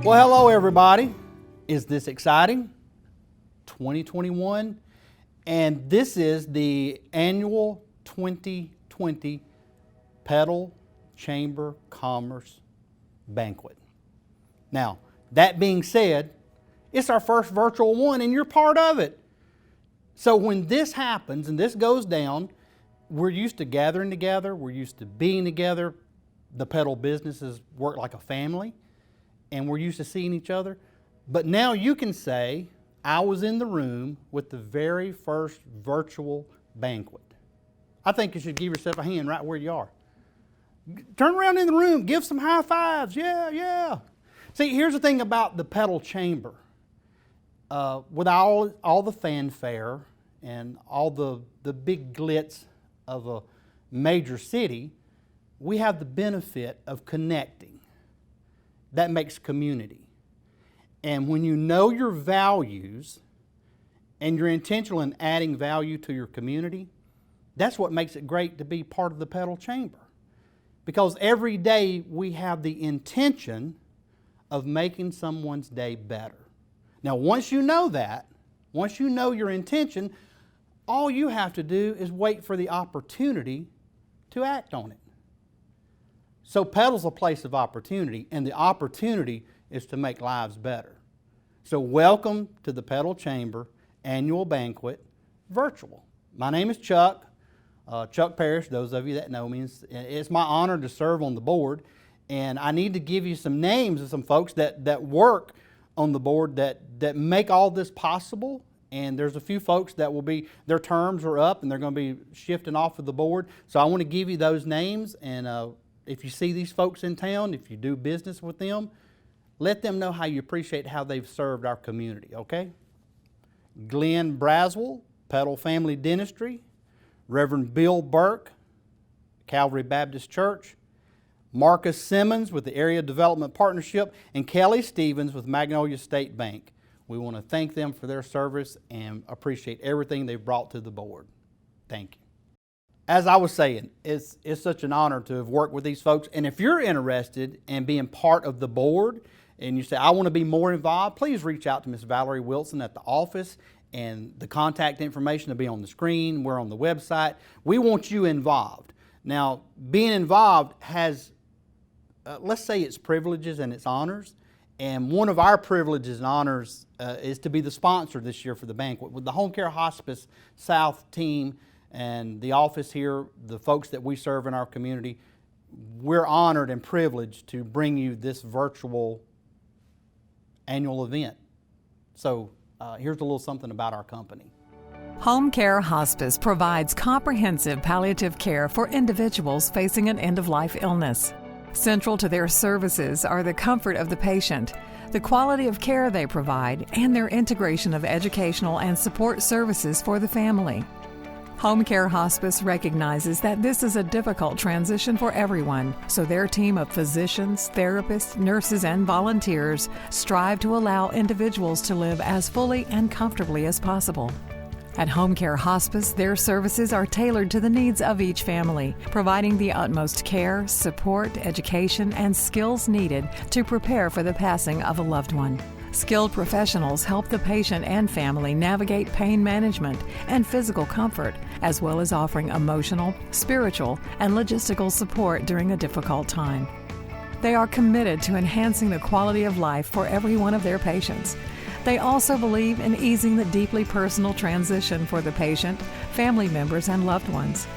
Well, hello everybody. Is this exciting? 2021, and this is the annual 2020 Petal Chamber Commerce Banquet. Now, that being said, it's our first virtual one and you're part of it. So when this happens and this goes down, we're used to gathering together, we're used to being together. The Petal businesses work like a family and we're used to seeing each other. But now you can say, I was in the room with the very first virtual banquet. I think you should give yourself a hand right where you are. Turn around in the room, give some high fives, yeah. See, here's the thing about the Petal Chamber. With all the fanfare and all the big glitz of a major city, we have the benefit of connecting. That makes community. And when you know your values and you're intentional in adding value to your community, that's what makes it great to be part of the Petal Chamber. Because every day we have the intention of making someone's day better. Now, once you know that, once you know your intention, all you have to do is wait for the opportunity to act on it. So Petal's a place of opportunity, and the opportunity is to make lives better. So welcome to the Petal Chamber Annual Banquet Virtual. My name is Chuck Parrish, those of you that know me. It's my honor to serve on the board, and I need to give you some names of some folks that work on the board that make all this possible. And there's a few folks that will be, their terms are up and they're going to be shifting off of the board. So I want to give you those names, and if you see these folks in town, if you do business with them, let them know how you appreciate how they've served our community, okay? Glenn Braswell, Petal Family Dentistry, Reverend Bill Burke, Calvary Baptist Church, Marcus Simmons with the Area Development Partnership, and Kelly Stevens with Magnolia State Bank. We want to thank them for their service and appreciate everything they've brought to the board. Thank you. As I was saying, it's such an honor to have worked with these folks. And if you're interested in being part of the board and you say, I want to be more involved, please reach out to Ms. Valerie Wilson at the office, and the contact information will be on the screen. We're on the website. We want you involved. Now, being involved has, let's say, its privileges and its honors. And one of our privileges and honors is to be the sponsor this year for the banquet. With the Home Care Hospice South team and the office here, the folks that we serve in our community, we're honored and privileged to bring you this virtual annual event. So here's a little something about our company. Home Care Hospice provides comprehensive palliative care for individuals facing an end-of-life illness. Central to their services are the comfort of the patient, the quality of care they provide, and their integration of educational and support services for the family. Home Care Hospice recognizes that this is a difficult transition for everyone, so their team of physicians, therapists, nurses, and volunteers strive to allow individuals to live as fully and comfortably as possible. At Home Care Hospice, their services are tailored to the needs of each family, providing the utmost care, support, education, and skills needed to prepare for the passing of a loved one. Skilled professionals help the patient and family navigate pain management and physical comfort, as well as offering emotional, spiritual, and logistical support during a difficult time. They are committed to enhancing the quality of life for every one of their patients. They also believe in easing the deeply personal transition for the patient, family members, and loved ones.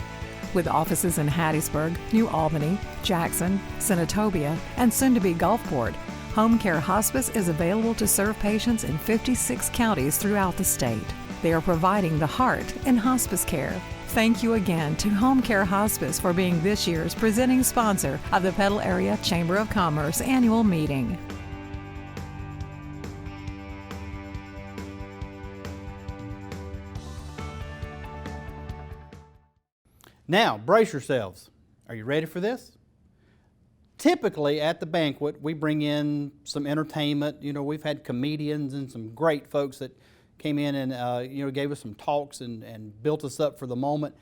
With offices in Hattiesburg, New Albany, Jackson, Senatobia, and soon-to-be Gulfport, Home Care Hospice is available to serve patients in 56 counties throughout the state. They are providing the heart in hospice care. Thank you again to Home Care Hospice for being this year's presenting sponsor of the Petal Area Chamber of Commerce annual meeting. Now, brace yourselves. Are you ready for this? Typically at the banquet, we bring in some entertainment. You know, we've had comedians and some great folks that came in and gave us some talks and built us up for the moment.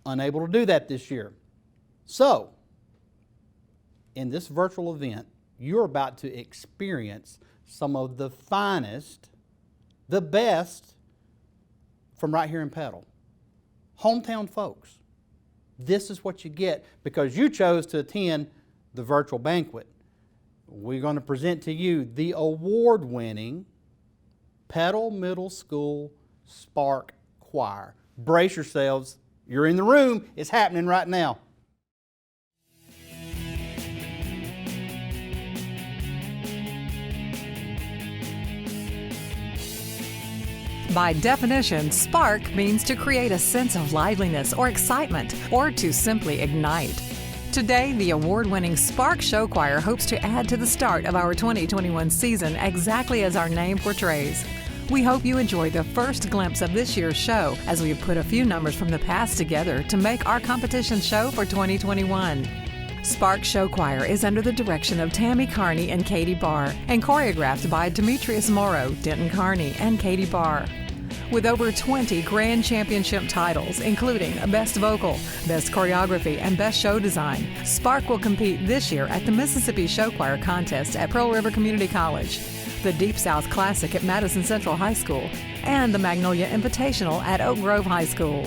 Unable to do that this year. So, in this virtual event, you're about to experience some of the finest, the best from right here in Petal. Hometown folks. This is what you get because you chose to attend the virtual banquet. We're going to present to you the award-winning Petal Middle School Spark Choir. Brace yourselves. You're in the room. It's happening right now. By definition, spark means to create a sense of liveliness or excitement, or to simply ignite. Today, the award-winning Spark Show Choir hopes to add to the start of our 2021 season exactly as our name portrays. We hope you enjoy the first glimpse of this year's show as we have put a few numbers from the past together to make our competition show for 2021. Spark Show Choir is under the direction of Tammy Carney and Katie Barr and choreographed by Demetrius Morrow, Denton Carney, and Katie Barr. With over 20 Grand Championship titles, including Best Vocal, Best Choreography, and Best Show Design, Spark will compete this year at the Mississippi Show Choir Contest at Pearl River Community College, the Deep South Classic at Madison Central High School, and the Magnolia Invitational at Oak Grove High School.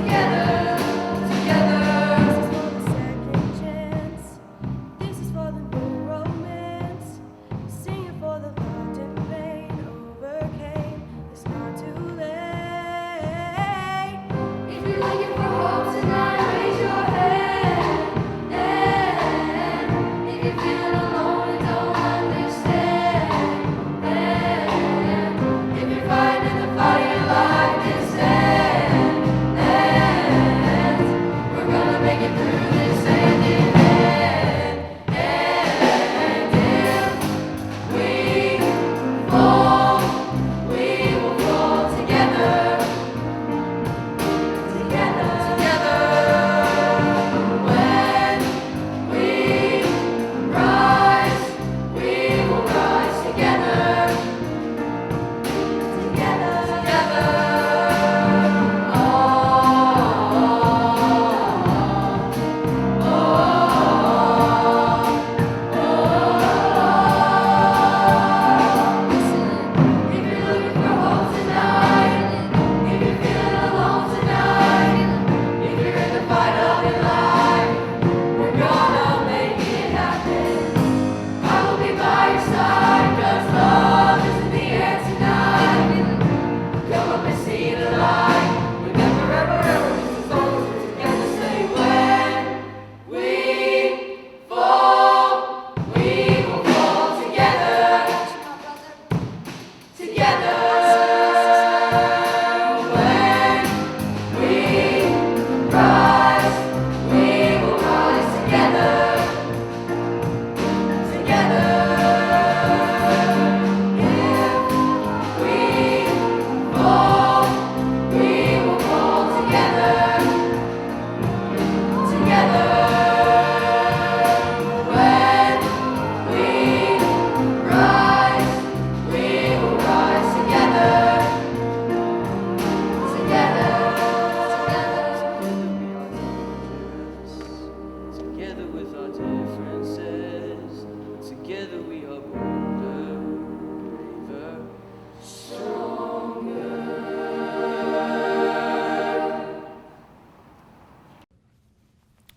Together.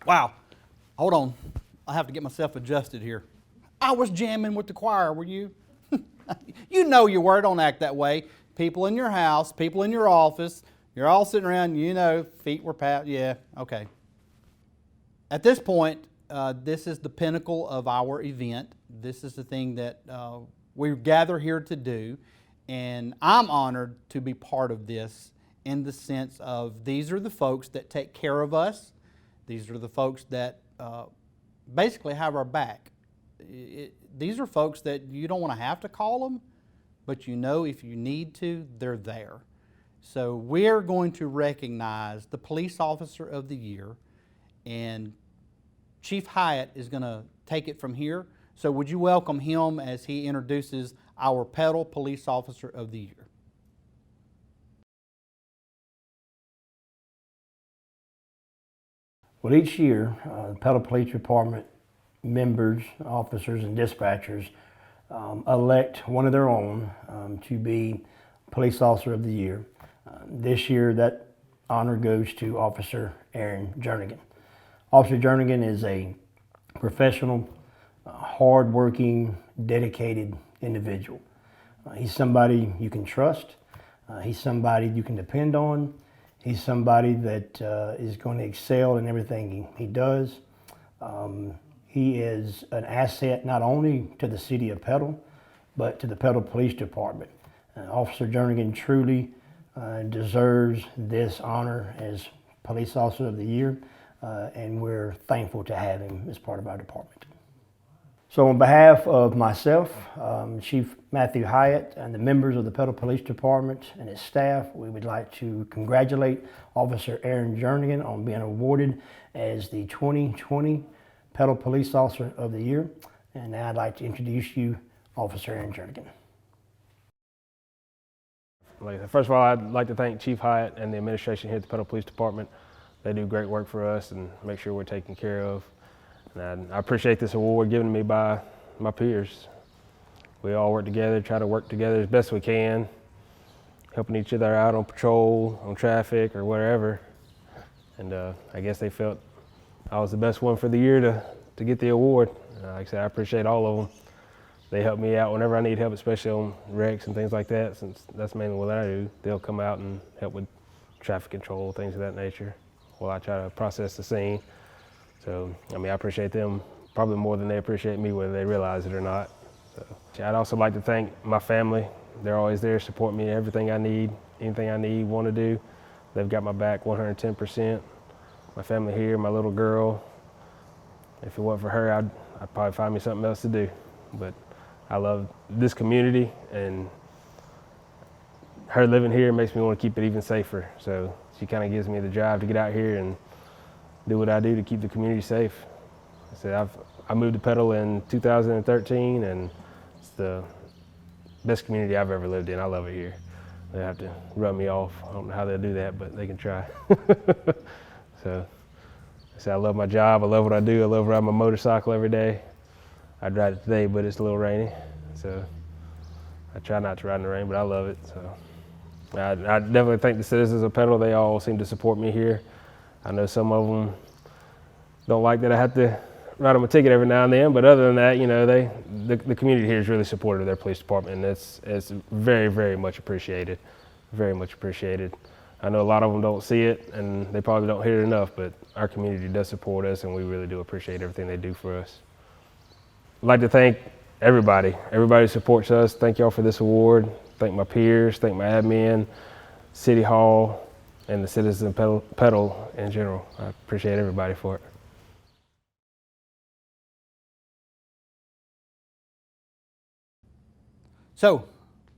Wow, hold on. I have to get myself adjusted here. I was jamming with the choir, were you? You know you were, don't act that way. People in your house, people in your office, you're all sitting around, you know, feet were pat, yeah, okay. At this point, this is the pinnacle of our event. This is the thing that we gather here to do, and I'm honored to be part of this in the sense of these are the folks that take care of us. These are the folks that basically have our back. These are folks that you don't want to have to call them, but you know if you need to, they're there. So we're going to recognize the Police Officer of the Year, and Chief Hyatt is going to take it from here. So would you welcome him as he introduces our Petal Police Officer of the Year? Well, each year, the Petal Police Department members, officers, and dispatchers elect one of their own to be Police Officer of the Year. This year, that honor goes to Officer Aaron Jernigan. Officer Jernigan is a professional, hard-working, dedicated individual. He's somebody you can trust. He's somebody you can depend on. He's somebody that is going to excel in everything he does. He is an asset not only to the city of Petal, but to the Petal Police Department. Officer Jernigan truly deserves this honor as Police Officer of the Year, and we're thankful to have him as part of our department. So on behalf of myself, Chief Matthew Hyatt, and the members of the Petal Police Department and its staff, we would like to congratulate Officer Aaron Jernigan on being awarded as the 2020 Petal Police Officer of the Year. And now I'd like to introduce you, Officer Aaron Jernigan. First of all, I'd like to thank Chief Hyatt and the administration here at the Petal Police Department. They do great work for us and make sure we're taken care of. And I appreciate this award given to me by my peers. We all work together, try to work together as best we can, helping each other out on patrol, on traffic, or wherever. And I guess they felt I was the best one for the year to get the award. Like I said, I appreciate all of them. They help me out whenever I need help, especially on wrecks and things like that, since that's mainly what I do. They'll come out and help with traffic control, things of that nature, while I try to process the scene. So, I mean, I appreciate them probably more than they appreciate me, whether they realize it or not. So, I'd also like to thank my family. They're always there to support me in everything I need, anything I need, want to do. They've got my back 110%. My family here, my little girl. If it wasn't for her, I'd probably find me something else to do. But I love this community, and her living here makes me want to keep it even safer. So she kind of gives me the drive to get out here and do what I do to keep the community safe. I said I moved to Petal in 2013, and it's the best community I've ever lived in. I love it here. They have to run me off. I don't know how they'll do that, but they can try. So I said I love my job. I love what I do. I love riding my motorcycle every day. I ride it today, but it's a little rainy, so I try not to ride in the rain, but I love it. So I definitely thank the citizens of Petal. They all seem to support me here. I know some of them don't like that I have to write them a ticket every now and then, but other than that, you know, the community here is really supportive of their police department, and it's very, very much appreciated, very much appreciated. I know a lot of them don't see it, and they probably don't hear it enough, but our community does support us, and we really do appreciate everything they do for us. I'd like to thank everybody who supports us. Thank y'all for this award. Thank my peers, thank my admin, City Hall, and the citizens of Petal in general. I appreciate everybody for it. So,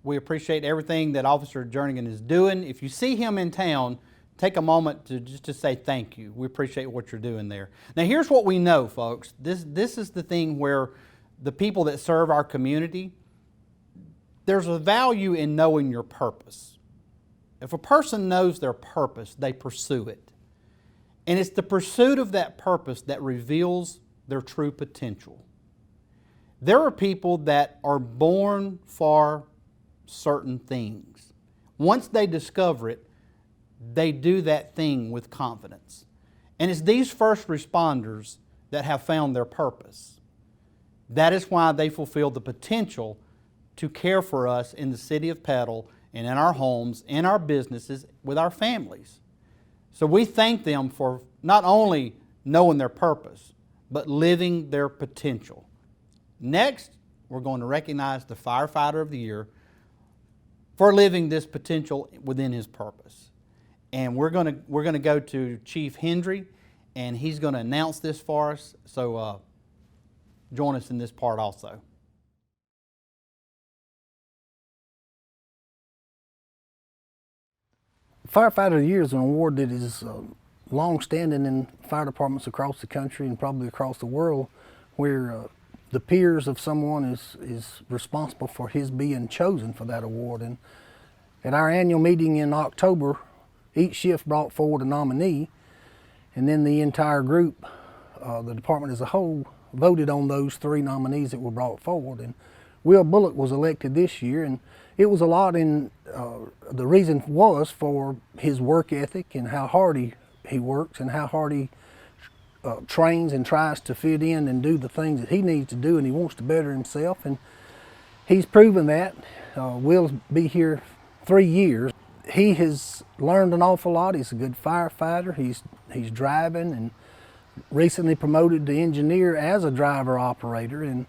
we appreciate everything that Officer Jernigan is doing. If you see him in town, take a moment to say thank you. We appreciate what you're doing there. Now, here's what we know, folks. This is the thing where the people that serve our community, there's a value in knowing your purpose. If a person knows their purpose, they pursue it. And it's the pursuit of that purpose that reveals their true potential. There are people that are born for certain things. Once they discover it, they do that thing with confidence. And it's these first responders that have found their purpose. That is why they fulfill the potential to care for us in the city of Petal and in our homes, in our businesses, with our families. So we thank them for not only knowing their purpose, but living their potential. Next, we're going to recognize the Firefighter of the Year for living this potential within his purpose. And we're going to go to Chief Hendry, and he's going to announce this for us. So join us in this part also. Firefighter of the Year is an award that is long-standing in fire departments across the country and probably across the world, where the peers of someone is responsible for his being chosen for that award. And at our annual meeting in October, each shift brought forward a nominee, and then the entire group, the department as a whole, voted on those 3 nominees that were brought forward. And Will Bullock was elected this year, and it was a lot in, the reason was for his work ethic and how hard he works and how hard he trains and tries to fit in and do the things that he needs to do, and he wants to better himself, and he's proven that. Will's be here 3 years. He has learned an awful lot. He's a good firefighter. He's driving and recently promoted to engineer as a driver operator, and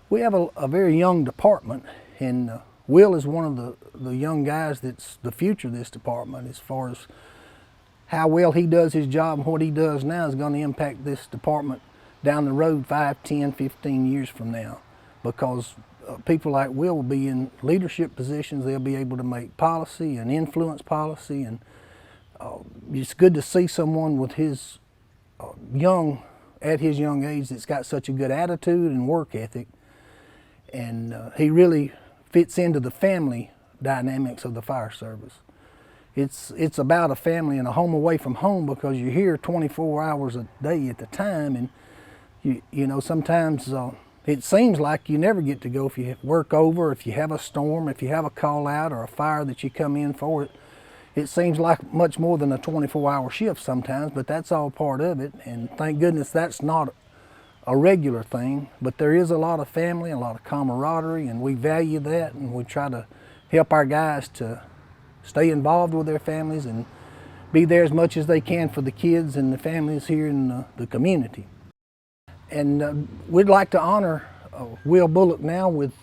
we have a very young department, and Will is one of the young guys that's the future of this department. As far as how well he does his job and what he does now is going to impact this department down the road 5, 10, 15 years from now, because people like Will be in leadership positions. They'll be able to make policy and influence policy, and it's good to see someone with his at his young age that's got such a good attitude and work ethic, and he really fits into the family dynamics of the fire service. It's about a family and a home away from home, because you're here 24 hours a day at the time, and you know, sometimes it seems like you never get to go if you work over, if you have a storm, if you have a call out or a fire that you come in for. It seems like much more than a 24-hour shift sometimes, but that's all part of it, and thank goodness that's not a regular thing. But there is a lot of family, a lot of camaraderie, and we value that, and we try to help our guys to stay involved with their families and be there as much as they can for the kids and the families here in the community. And we'd like to honor Will Bullock now with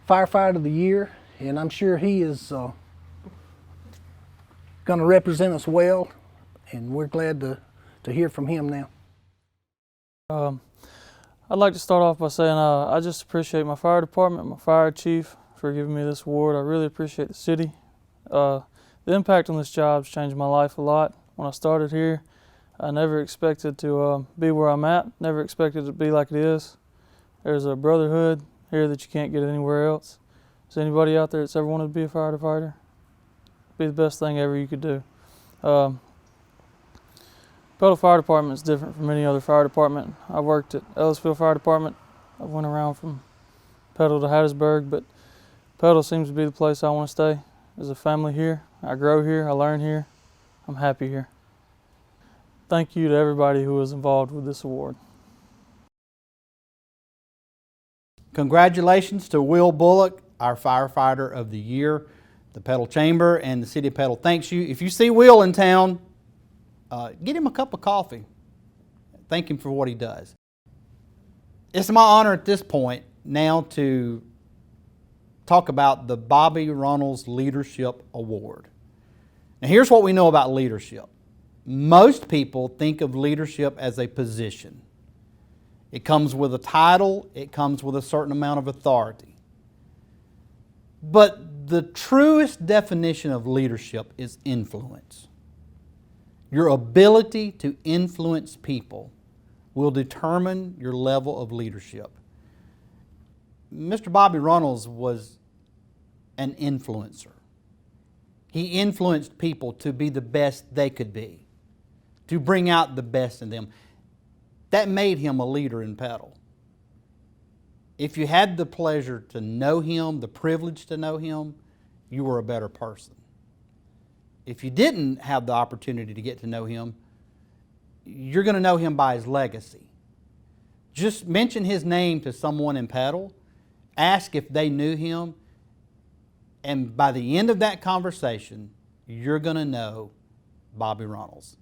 Firefighter of the Year, and I'm sure he is going to represent us well, and we're glad to hear from him now. I'd like to start off by saying I just appreciate my fire department, my fire chief, for giving me this award. I really appreciate the city. The impact on this job has changed my life a lot. When I started here, I never expected to be where I'm at, never expected it to be like it is. There's a brotherhood here that you can't get anywhere else. Is anybody out there that's ever wanted to be a firefighter? Be the best thing ever you could do. Petal Fire Department is different from any other fire department. I worked at Ellisville Fire Department. I went around from Petal to Hattiesburg, but Petal seems to be the place I want to stay. There's a family here. I grow here. I learn here. I'm happy here. Thank you to everybody who was involved with this award. Congratulations to Will Bullock, our Firefighter of the Year. The Petal Chamber and the City of Petal thanks you. If you see Will in town, get him a cup of coffee. Thank him for what he does. It's my honor at this point now to talk about the Bobby Runnels Leadership Award. Now here's what we know about leadership. Most people think of leadership as a position. It comes with a title, it comes with a certain amount of authority. But the truest definition of leadership is influence. Your ability to influence people will determine your level of leadership. Mr. Bobby Runnels was an influencer. He influenced people to be the best they could be, to bring out the best in them. That made him a leader in Petal. If you had the pleasure to know him, the privilege to know him, you were a better person. If you didn't have the opportunity to get to know him, you're going to know him by his legacy. Just mention his name to someone in Petal, ask if they knew him, and by the end of that conversation, you're going to know Bobby Runnels.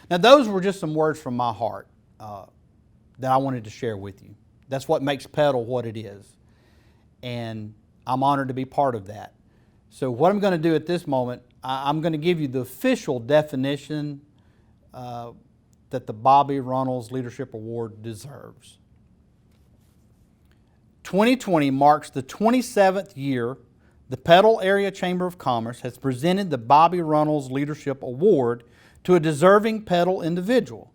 Now, those were just some words from my heart that I wanted to share with you. That's what makes Petal what it is. And I'm honored to be part of that. So what I'm going to do at this moment, I'm going to give you the official definition that the Bobby Runnels Leadership Award deserves. 2020 marks the 27th year the Petal Area Chamber of Commerce has presented the Bobby Runnels Leadership Award to a deserving Petal individual.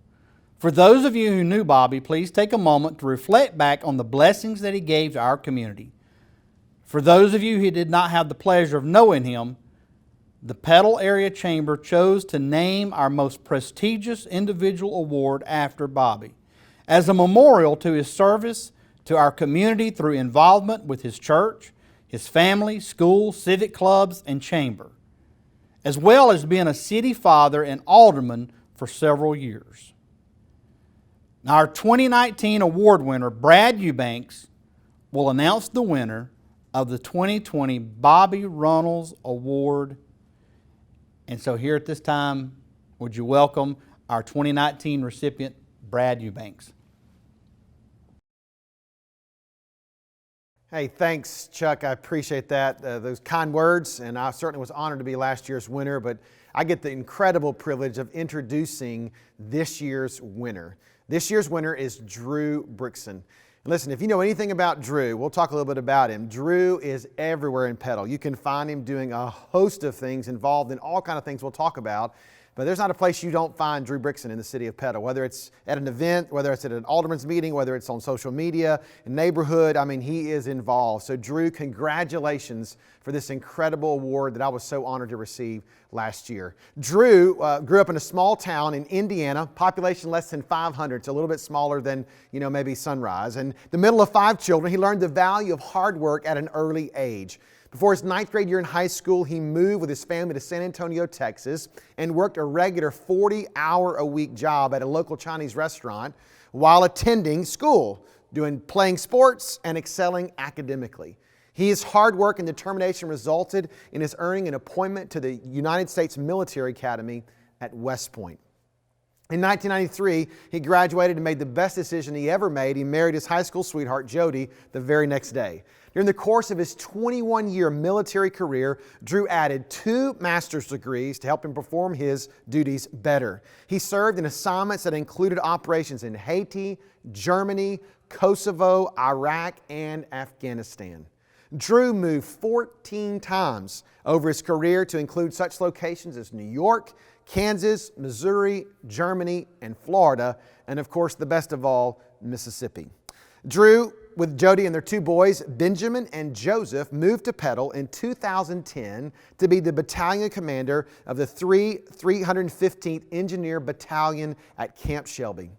For those of you who knew Bobby, please take a moment to reflect back on the blessings that he gave to our community. For those of you who did not have the pleasure of knowing him, the Petal Area Chamber chose to name our most prestigious individual award after Bobby, as a memorial to his service to our community through involvement with his church, his family, school, civic clubs, and chamber, as well as being a city father and alderman for several years. Now, our 2019 award winner, Brad Eubanks, will announce the winner of the 2020 Bobby Runnels Award. And so here at this time, would you welcome our 2019 recipient, Brad Eubanks. Hey, thanks, Chuck. I appreciate that, those kind words, and I certainly was honored to be last year's winner, but I get the incredible privilege of introducing this year's winner. This year's winner is Drew Brickson. And listen, if you know anything about Drew, we'll talk a little bit about him. Drew is everywhere in Petal. You can find him doing a host of things, involved in all kinds of things we'll talk about. But there's not a place you don't find Drew Brickson in the city of Petal, whether it's at an event, whether it's at an alderman's meeting, whether it's on social media, neighborhood. I mean, he is involved. So Drew, congratulations for this incredible award that I was so honored to receive last year. Drew grew up in a small town in Indiana, population less than 500, so a little bit smaller than, maybe Sunrise. And the middle of 5 children, he learned the value of hard work at an early age. Before his 9th grade year in high school, he moved with his family to San Antonio, Texas, and worked a regular 40-hour-a-week job at a local Chinese restaurant while attending school, playing sports and excelling academically. His hard work and determination resulted in his earning an appointment to the United States Military Academy at West Point. In 1993, he graduated and made the best decision he ever made. He married his high school sweetheart, Jody, the very next day. During the course of his 21-year military career, Drew added 2 master's degrees to help him perform his duties better. He served in assignments that included operations in Haiti, Germany, Kosovo, Iraq, and Afghanistan. Drew moved 14 times over his career to include such locations as New York, Kansas, Missouri, Germany, and Florida, and of course, the best of all, Mississippi. Drew, with Jody and their 2 boys, Benjamin and Joseph, moved to Petal in 2010 to be the battalion commander of the 315th Engineer Battalion at Camp Shelby.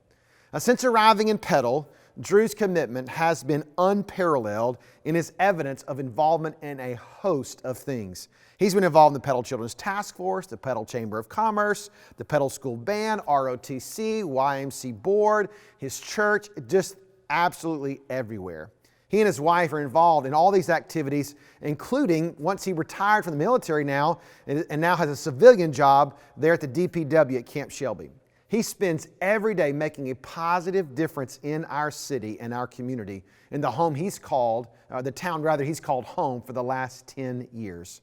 Since arriving in Petal, Drew's commitment has been unparalleled in his evidence of involvement in a host of things. He's been involved in the Petal Children's Task Force, the Petal Chamber of Commerce, the Petal School Band, ROTC, YMC Board, his church, just absolutely everywhere. He and his wife are involved in all these activities, including once he retired from the military now, and now has a civilian job there at the DPW at Camp Shelby. He spends every day making a positive difference in our city and our community, in the home he's called, the town rather, he's called home for the last 10 years.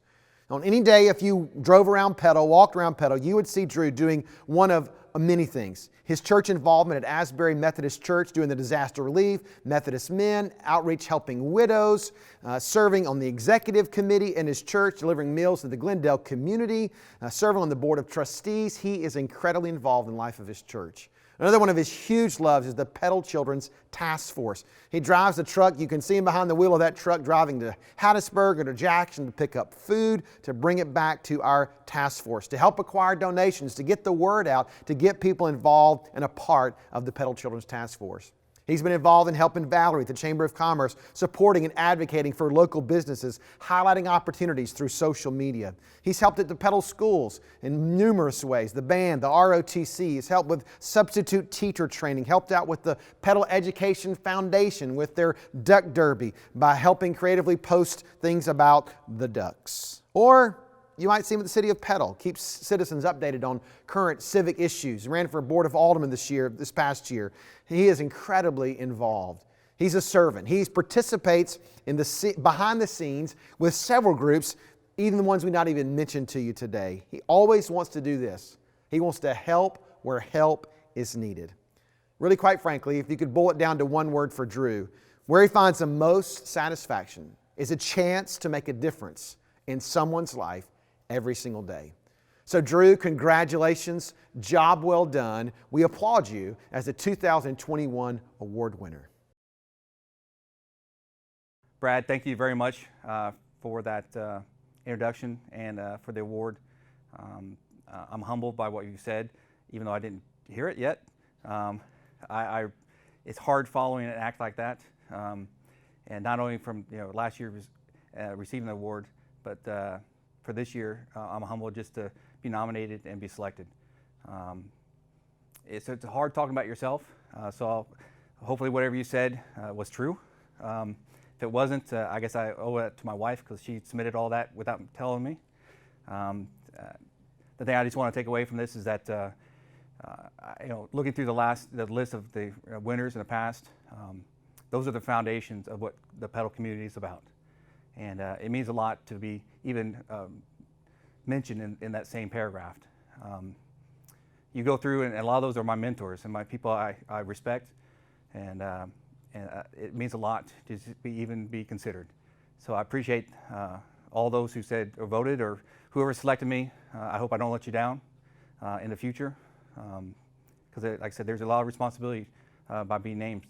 On any day, if you drove around Petal, walked around Petal, you would see Drew doing one of many things. His church involvement at Asbury Methodist Church, doing the disaster relief, Methodist men, outreach helping widows, serving on the executive committee in his church, delivering meals to the Glendale community, serving on the board of trustees. He is incredibly involved in the life of his church. Another one of his huge loves is the Petal Children's Task Force. He drives the truck. You can see him behind the wheel of that truck driving to Hattiesburg or to Jackson to pick up food, to bring it back to our task force, to help acquire donations, to get the word out, to get people involved and a part of the Petal Children's Task Force. He's been involved in helping Valerie at the Chamber of Commerce, supporting and advocating for local businesses, highlighting opportunities through social media. He's helped at the Petal schools in numerous ways. The band, the ROTC, he's helped with substitute teacher training, helped out with the Petal Education Foundation with their Duck Derby by helping creatively post things about the ducks. Or you might see him at the City of Petal, keeps citizens updated on current civic issues. He ran for Board of Alderman this past year. He is incredibly involved. He's a servant. He participates in behind the scenes with several groups, even the ones we not even mentioned to you today. He always wants to do this. He wants to help where help is needed. Really, quite frankly, if you could boil it down to one word for Drew, where he finds the most satisfaction is a chance to make a difference in someone's life every single day. So Drew, congratulations, job well done. We applaud you as the 2021 award winner. Brad, thank you very much for that introduction and for the award. I'm humbled by what you said, even though I didn't hear it yet. It's hard following an act like that, and not only from last year receiving the award, but for this year, I'm humbled just to be nominated and be selected. It's hard talking about yourself, so hopefully whatever you said was true. If it wasn't, I guess I owe it to my wife because she submitted all that without telling me. The thing I just want to take away from this is that, looking through the list of the winners in the past, those are the foundations of what the Petal community is about. And it means a lot to be even mentioned in that same paragraph. You go through, and a lot of those are my mentors and my people I respect, and it means a lot to even be considered. So I appreciate all those who said or voted or whoever selected me. I hope I don't let you down in the future, because like I said, there's a lot of responsibility by being named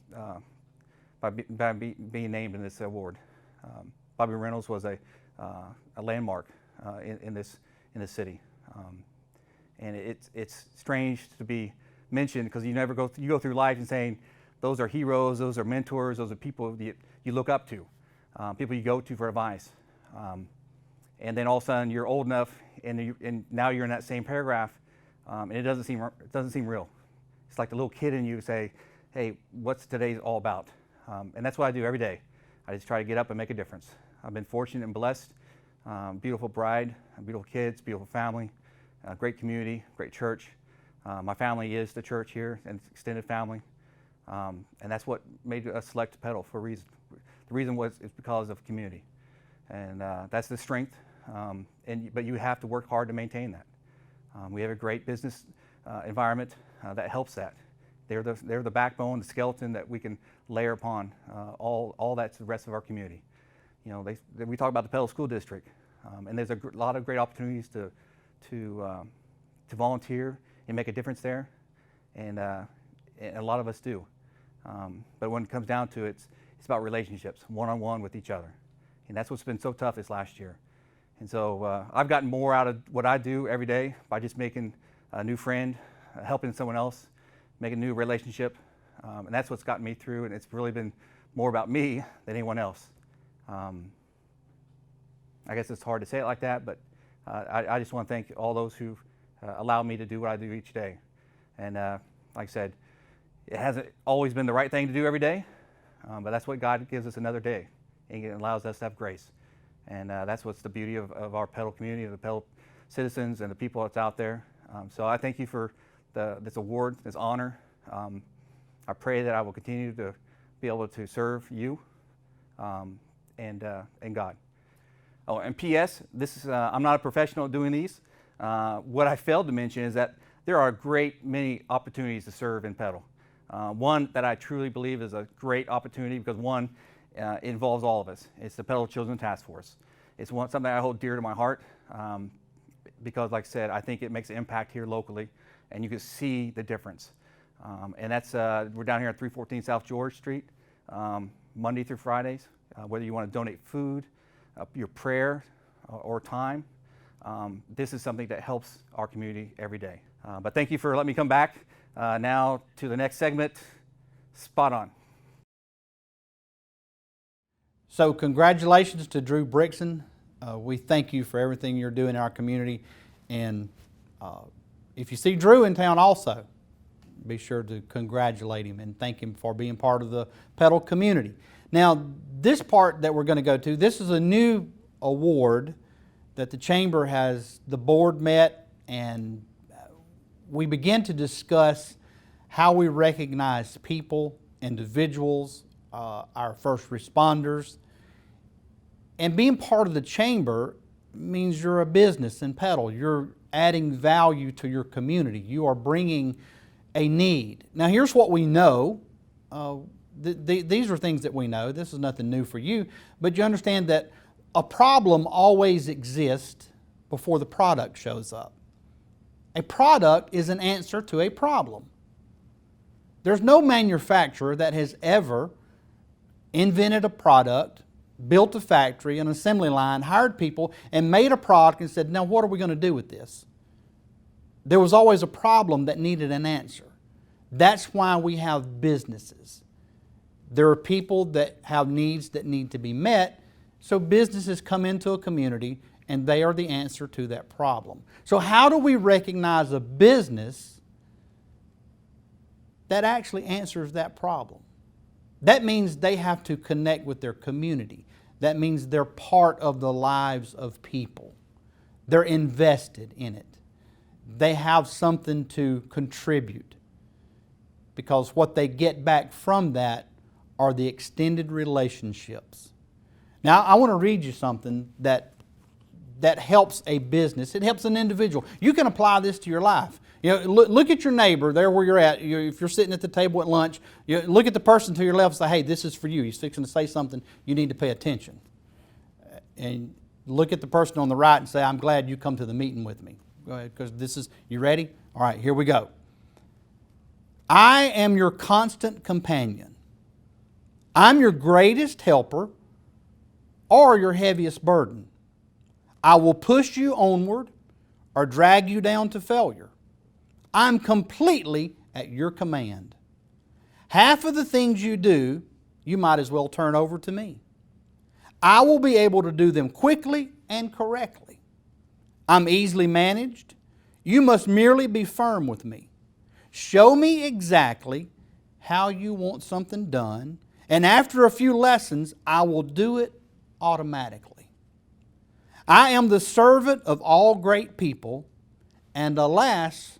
being named in this award. Bobby Runnels was a landmark in this city, and it's strange to be mentioned because you go through life and saying those are heroes, those are mentors, those are people you look up to, people you go to for advice, and then all of a sudden you're old enough and now you're in that same paragraph, and it doesn't seem real. It's like the little kid in you say, hey, what's today all about? And that's what I do every day. I just try to get up and make a difference. I've been fortunate and blessed. Beautiful bride, beautiful kids, beautiful family, great community, great church. My family is the church here and extended family. And that's what made us select Petal for a reason. The reason is because of community. And that's the strength. But you have to work hard to maintain that. We have a great business environment that helps that. They're the backbone, the skeleton that we can layer upon all that's the rest of our community. We talk about the Petal School District, and there's a lot of great opportunities to volunteer and make a difference there, and a lot of us do. But when it comes down to it, it's about relationships, one-on-one with each other, and that's what's been so tough this last year. And so I've gotten more out of what I do every day by just making a new friend, helping someone else, make a new relationship, and that's what's gotten me through, and it's really been more about me than anyone else. I guess it's hard to say it like that, but I just want to thank all those who allow me to do what I do each day. And like I said, it hasn't always been the right thing to do every day, but that's what God gives us, another day, and it allows us to have grace. And that's what's the beauty of our Petal community, of the Petal citizens and the people that's out there. So I thank you for this award, this honor. I pray that I will continue to be able to serve you and God. Oh, and P.S., I'm not a professional at doing these. What I failed to mention is that there are many opportunities to serve in Petal. One that I truly believe is a great opportunity because one, it involves all of us. It's the Petal Children's Task Force. It's something I hold dear to my heart because, like I said, I think it makes an impact here locally, and you can see the difference. And that's we're down here at 314 South George Street, Monday through Fridays. Whether you want to donate food, your prayer, or time, this is something that helps our community every day. But thank you for letting me come back. Now to the next segment, Spot On. So congratulations to Drew Brixon. We thank you for everything you're doing in our community. And if you see Drew in town also, be sure to congratulate him and thank him for being part of the Petal community. Now, this part that we're going to go to, this is a new award that the Chamber has, the board met, and we begin to discuss how we recognize people, individuals, our first responders. And being part of the Chamber means you're a business in Petal. You're adding value to your community. You are bringing a need. Now here's what we know. These are things that we know. This is nothing new for you, but you understand that a problem always exists before the product shows up. A product is an answer to a problem. There's no manufacturer that has ever invented a product, built a factory, an assembly line, hired people, and made a product and said, now what are we going to do with this? There was always a problem that needed an answer. That's why we have businesses. There are people that have needs that need to be met, so businesses come into a community and they are the answer to that problem. So how do we recognize a business that actually answers that problem? That means they have to connect with their community. That means they're part of the lives of people. They're invested in it. They have something to contribute, because what they get back from that are the extended relationships. Now, I want to read you something that helps a business. It helps an individual. You can apply this to your life. You know, look at your neighbor there where you're at. If you're sitting at the table at lunch, look at the person to your left and say, hey, this is for you. He's fixing to say something. You need to pay attention. And look at the person on the right and say, I'm glad you come to the meeting with me. Go ahead, because this is, you ready? All right, here we go. I am your constant companion. I'm your greatest helper or your heaviest burden. I will push you onward or drag you down to failure. I'm completely at your command. Half of the things you do, you might as well turn over to me. I will be able to do them quickly and correctly. I'm easily managed. You must merely be firm with me. Show me exactly how you want something done, and after a few lessons, I will do it automatically. I am the servant of all great people, and alas,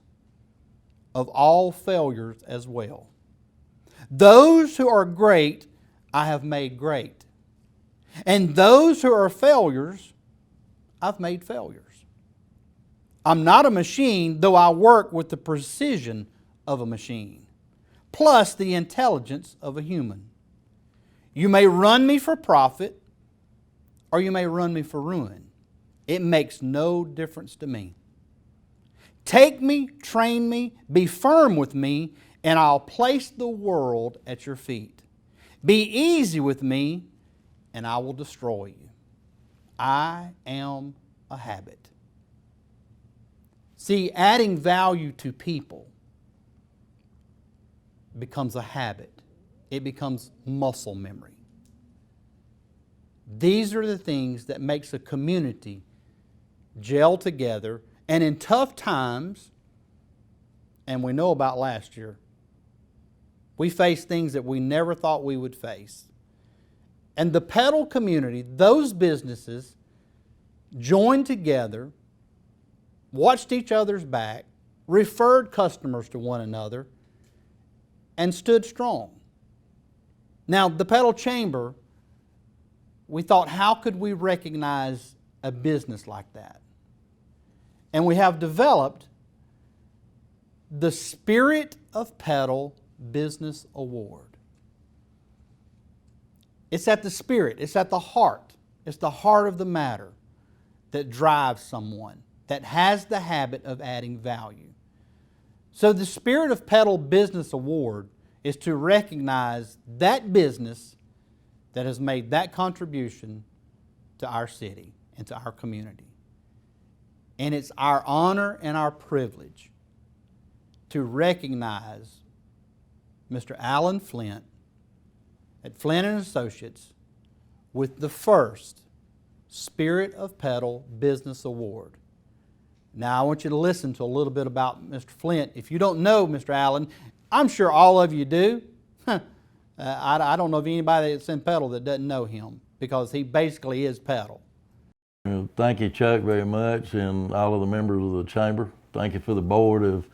of all failures as well. Those who are great, I have made great. And those who are failures, I've made failures. I'm not a machine, though I work with the precision of a machine, plus the intelligence of a human. You may run me for profit, or you may run me for ruin. It makes no difference to me. Take me, train me, be firm with me, and I'll place the world at your feet. Be easy with me, and I will destroy you. I am a habit. See, adding value to people becomes a habit. It becomes muscle memory. These are the things that makes a community gel together, and in tough times, and we know about last year, we faced things that we never thought we would face. And the Petal community, those businesses, joined together, watched each other's back, referred customers to one another, and stood strong. Now, the Petal Chamber, we thought, how could we recognize a business like that? And we have developed the Spirit of Petal Business Award. It's at the spirit, it's at the heart. It's the heart of the matter that drives someone, that has the habit of adding value. So the Spirit of Petal Business Award is to recognize that business that has made that contribution to our city and to our community. And it's our honor and our privilege to recognize Mr. Alan Flint at Flint & Associates with the first Spirit of Petal Business Award. Now I want you to listen to a little bit about Mr. Flint. If you don't know Mr. Allen, I'm sure all of you do. I don't know of anybody that's in Petal that doesn't know him, because he basically is Petal. Thank you, Chuck, very much, and all of the members of the chamber. Thank you for the board of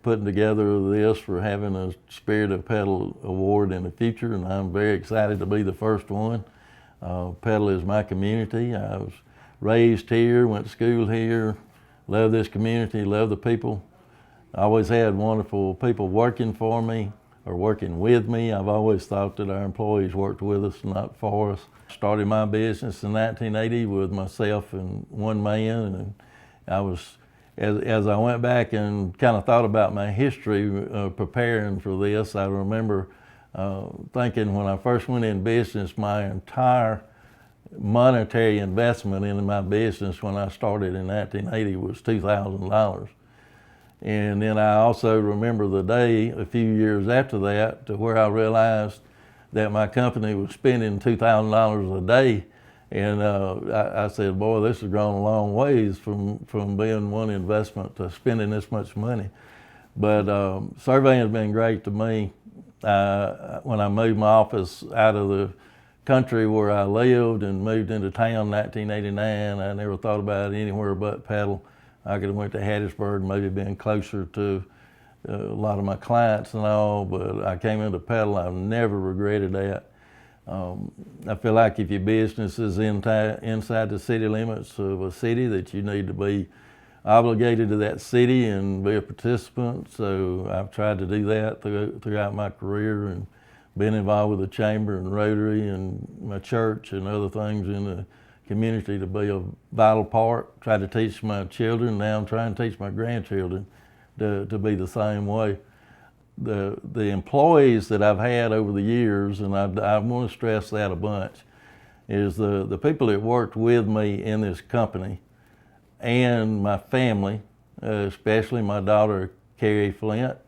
putting together this, for having a Spirit of Petal Award in the future, and I'm very excited to be the first one. Petal is my community. I was raised here, went to school here, love this community, love the people. I always had wonderful people working for me or working with me. I've always thought that our employees worked with us, not for us. Started my business in 1980 with myself and one man, and I was, as I went back and kind of thought about my history preparing for this, I remember thinking when I first went in business, my entire monetary investment in my business when I started in 1980 was $2,000. And then I also remember the day a few years after that to where I realized that my company was spending $2,000 a day. And I said, boy, this has grown a long ways from being one investment to spending this much money. But surveying has been great to me. When I moved my office out of the country where I lived and moved into town in 1989, I never thought about it anywhere but Petal. I could have went to Hattiesburg, maybe been closer to a lot of my clients and all, but I came into Petal. I've never regretted that. I feel like if your business is inside the city limits of a city, that you need to be obligated to that city and be a participant. So I've tried to do that throughout my career, and been involved with the chamber and Rotary and my church and other things in the community to be a vital part. Try to teach my children. Now I'm trying to teach my grandchildren to be the same way. The employees that I've had over the years, and I want to stress that a bunch, is the people that worked with me in this company and my family, especially my daughter Carrie Flint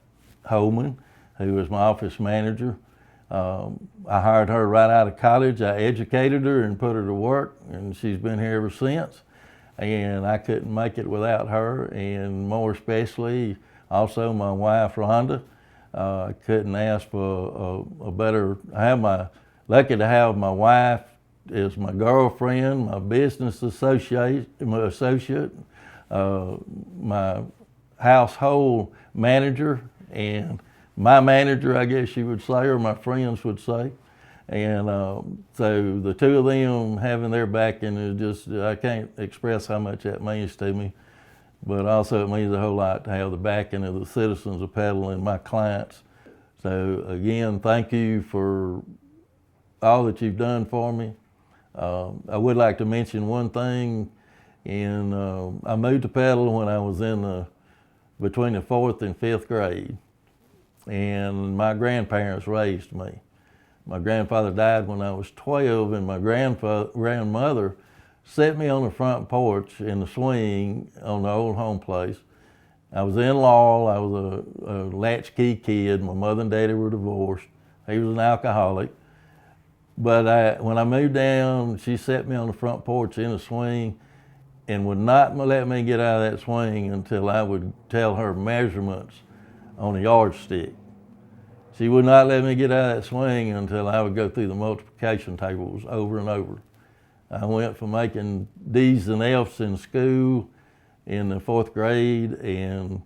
Holman, who was my office manager. I hired her right out of college. I educated her and put her to work, and she's been here ever since. And I couldn't make it without her, and more especially also my wife Rhonda. I couldn't ask for a better. Lucky to have my wife as my girlfriend, my business associate, my household manager, and my manager, I guess you would say, or my friends would say. And so the two of them having their backing is just, I can't express how much that means to me. But also it means a whole lot to have the backing of the citizens of Petal and my clients. So again, thank you for all that you've done for me. I would like to mention one thing. I moved to Petal when I was between the 4th and 5th grade. And my grandparents raised me. My grandfather died when I was 12, and my grandmother set me on the front porch in the swing on the old home place. I was in law. I was a latchkey kid. My mother and daddy were divorced. He was an alcoholic. But when I moved down, she set me on the front porch in the swing and would not let me get out of that swing until I would tell her measurements on a yardstick. She would not let me get out of that swing until I would go through the multiplication tables over and over. I went from making D's and F's in school in the 4th grade and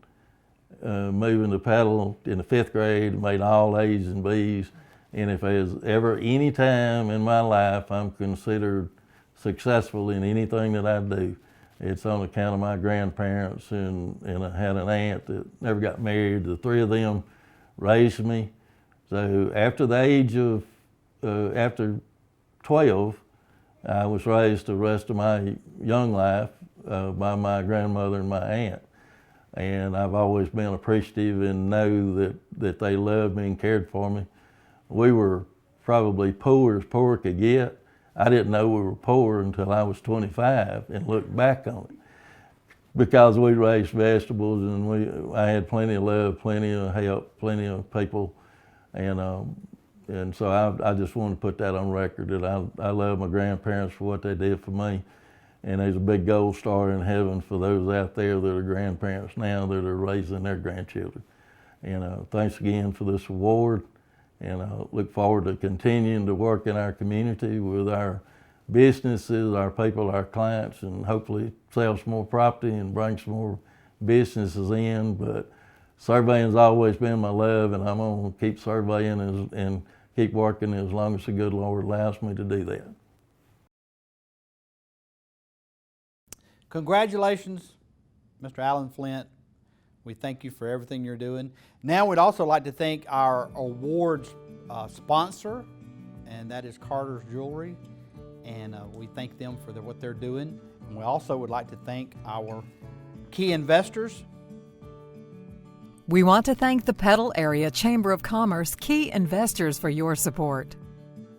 moving to Petal in the 5th grade, made all A's and B's. And if there's ever any time in my life I'm considered successful in anything that I do, it's on account of my grandparents, and I had an aunt that never got married. The three of them raised me. So after the age of, after 12, I was raised the rest of my young life by my grandmother and my aunt. And I've always been appreciative and know that they loved me and cared for me. We were probably poor as poor could get. I didn't know we were poor until I was 25 and looked back on it. Because we raised vegetables and I had plenty of love, plenty of help, plenty of people. And And so I just want to put that on record that I love my grandparents for what they did for me. And there's a big gold star in heaven for those out there that are grandparents now that are raising their grandchildren. And thanks again for this award. And I look forward to continuing to work in our community with our businesses, our people, our clients, and hopefully sell some more property and bring some more businesses in. But surveying's always been my love, and I'm going to keep surveying and keep working as long as the good Lord allows me to do that. Congratulations, Mr. Alan Flint. We thank you for everything you're doing. Now we'd also like to thank our awards sponsor, and that is Carter's Jewelry. And we thank them for what they're doing. And we also would like to thank our key investors. We want to thank the Petal Area Chamber of Commerce key investors for your support.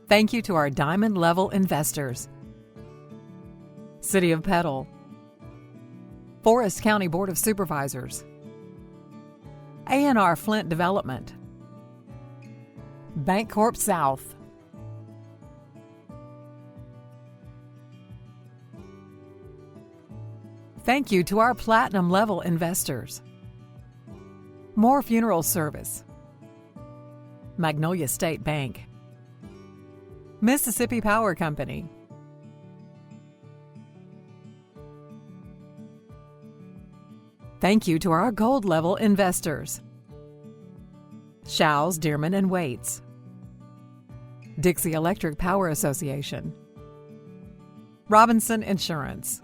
Thank you to our diamond level investors. City of Petal, Forest County Board of Supervisors, A&R Flint Development, Bancorp South, thank you to our platinum level investors. Moore Funeral Service, Magnolia State Bank, Mississippi Power Company, thank you to our gold level investors. Shows, Dearman and Waits, Dixie Electric Power Association, Robinson Insurance,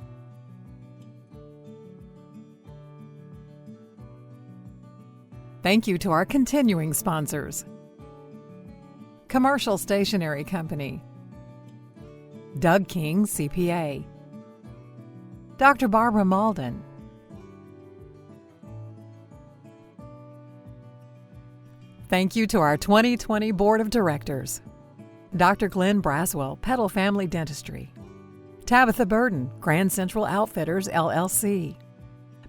thank you to our continuing sponsors. Commercial Stationery Company, Doug King CPA, Dr. Barbara Malden, thank you to our 2020 Board of Directors. Dr. Glenn Braswell, Petal Family Dentistry. Tabitha Burden, Grand Central Outfitters, LLC.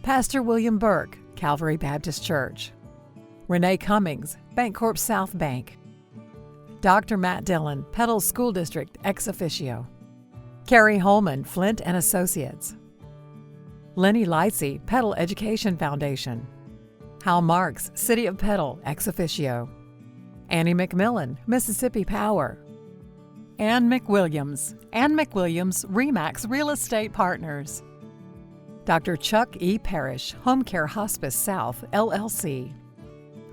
Pastor William Burke, Calvary Baptist Church. Renee Cummings, Bancorp South Bank. Dr. Matt Dillon, Petal School District, ex officio. Carrie Holman, Flint and Associates. Lenny Lightsey, Petal Education Foundation. Hal Marks, City of Petal, ex officio. Annie McMillan, Mississippi Power. Ann McWilliams, RE/MAX Real Estate Partners. Dr. Chuck E. Parrish, Home Care Hospice South, LLC.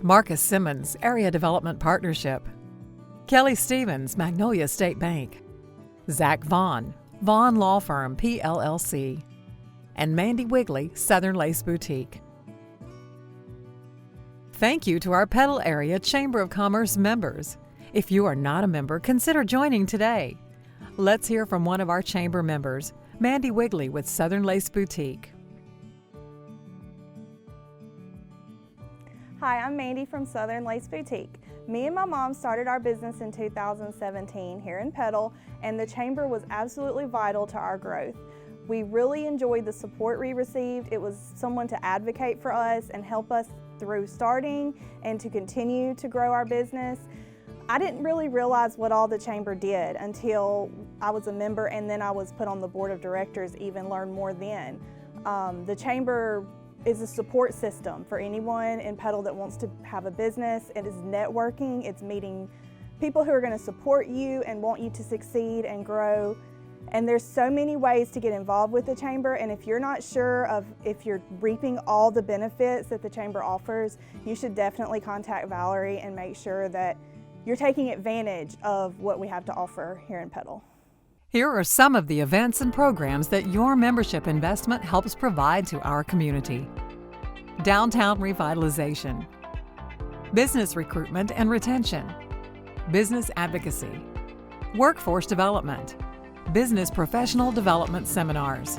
Marcus Simmons, Area Development Partnership. Kelly Stevens, Magnolia State Bank. Zach Vaughn, Vaughn Law Firm, PLLC. And Mandy Wigley, Southern Lace Boutique. Thank you to our Petal Area Chamber of Commerce members. If you are not a member, consider joining today. Let's hear from one of our chamber members, Mandy Wigley with Southern Lace Boutique. Hi, I'm Mandy from Southern Lace Boutique. Me and my mom started our business in 2017 here in Petal, and the chamber was absolutely vital to our growth. We really enjoyed the support we received. It was someone to advocate for us and help us through starting and to continue to grow our business. I didn't really realize what all the chamber did until I was a member, and then I was put on the board of directors, even learned more then. The chamber is a support system for anyone in Petal that wants to have a business. It is networking, it's meeting people who are going to support you and want you to succeed and grow. And there's so many ways to get involved with the chamber, and if you're not sure of if you're reaping all the benefits that the chamber offers, you should definitely contact Valerie and make sure that you're taking advantage of what we have to offer here in Petal. Here are some of the events and programs that your membership investment helps provide to our community. Downtown revitalization, business recruitment and retention, business advocacy, workforce development, business professional development seminars,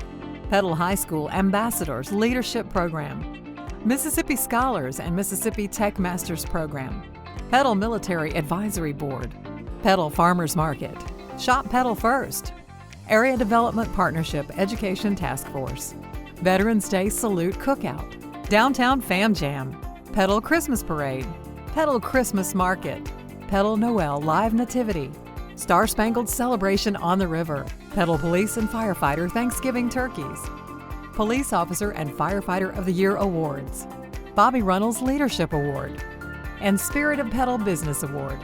Petal High School Ambassadors Leadership Program, Mississippi Scholars and Mississippi Tech Masters Program, Petal Military Advisory Board, Petal Farmers Market, Shop Petal First, Area Development Partnership Education Task Force, Veterans Day Salute Cookout, Downtown Fam Jam, Petal Christmas Parade, Petal Christmas Market, Petal Noel Live Nativity, Star Spangled Celebration on the River, Petal Police and Firefighter Thanksgiving Turkeys, Police Officer and Firefighter of the Year Awards, Bobby Runnels Leadership Award, and Spirit of Petal Business Award.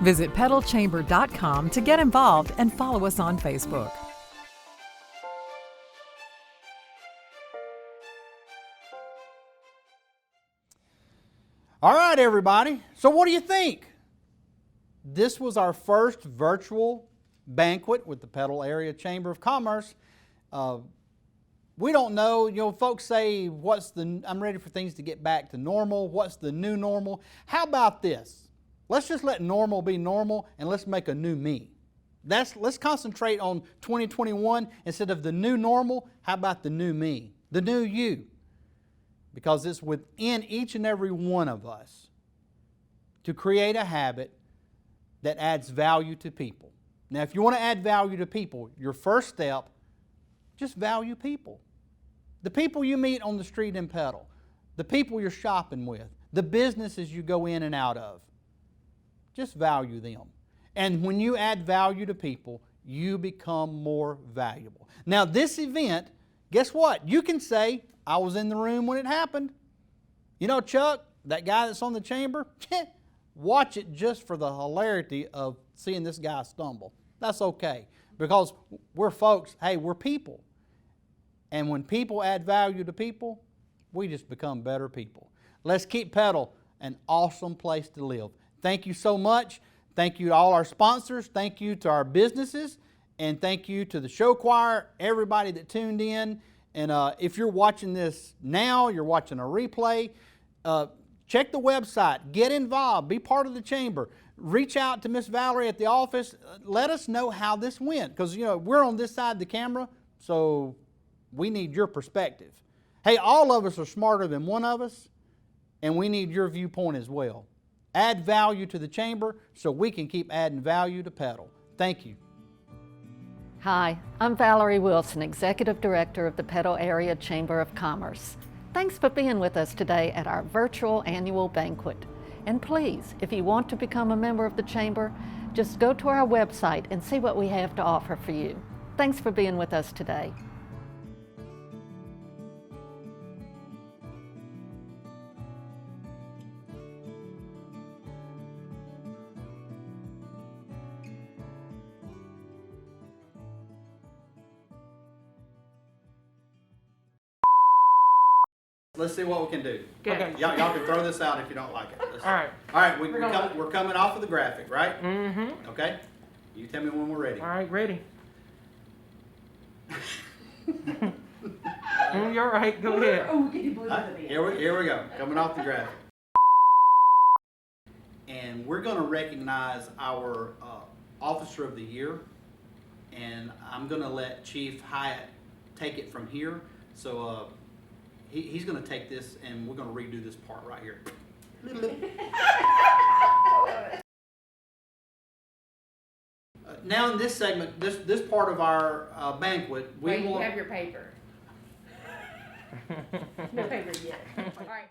Visit petalchamber.com to get involved and follow us on Facebook. All right, everybody. So what do you think? This was our first virtual banquet with the Petal Area Chamber of Commerce. We don't know, folks say, I'm ready for things to get back to normal. What's the new normal? How about this? Let's just let normal be normal and let's make a new me. Let's concentrate on 2021 instead of the new normal. How about the new me, the new you? Because it's within each and every one of us to create a habit that adds value to people. Now, if you want to add value to people, your first step, just value people. The people you meet on the street in Petal, the people you're shopping with, the businesses you go in and out of, just value them. And when you add value to people, you become more valuable. Now, this event, guess what? You can say, I was in the room when it happened. Chuck, that guy that's on the chamber, watch it just for the hilarity of seeing this guy stumble. That's okay, because we're folks, we're people. And when people add value to people, we just become better people. Let's keep Petal an awesome place to live. Thank you so much. Thank you to all our sponsors. Thank you to our businesses. And thank you to the show choir, everybody that tuned in. And if you're watching this now, you're watching a replay, check the website, get involved, be part of the chamber. Reach out to Miss Valerie at the office. Let us know how this went, because we're on this side of the camera, so we need your perspective. Hey, all of us are smarter than one of us, and we need your viewpoint as well. Add value to the chamber so we can keep adding value to Petal. Thank you. Hi, I'm Valerie Wilson, Executive Director of the Petal Area Chamber of Commerce. Thanks for being with us today at our virtual annual banquet. And please, if you want to become a member of the Chamber, just go to our website and see what we have to offer for you. Thanks for being with us today. Let's see what we can do. Okay. Y'all can throw this out if you don't like it. All right. All right, we're coming off of the graphic, right? Mm-hmm. Okay. You tell me when we're ready. All right, ready. You're right. Go ahead. Here we go. Coming off the graphic. And we're going to recognize our Officer of the Year. And I'm going to let Chief Hyatt take it from here. So he's going to take this and we're going to redo this part right here. Now in this segment, this part of our banquet, we Wait, want... you have your paper. No paper yet. All right.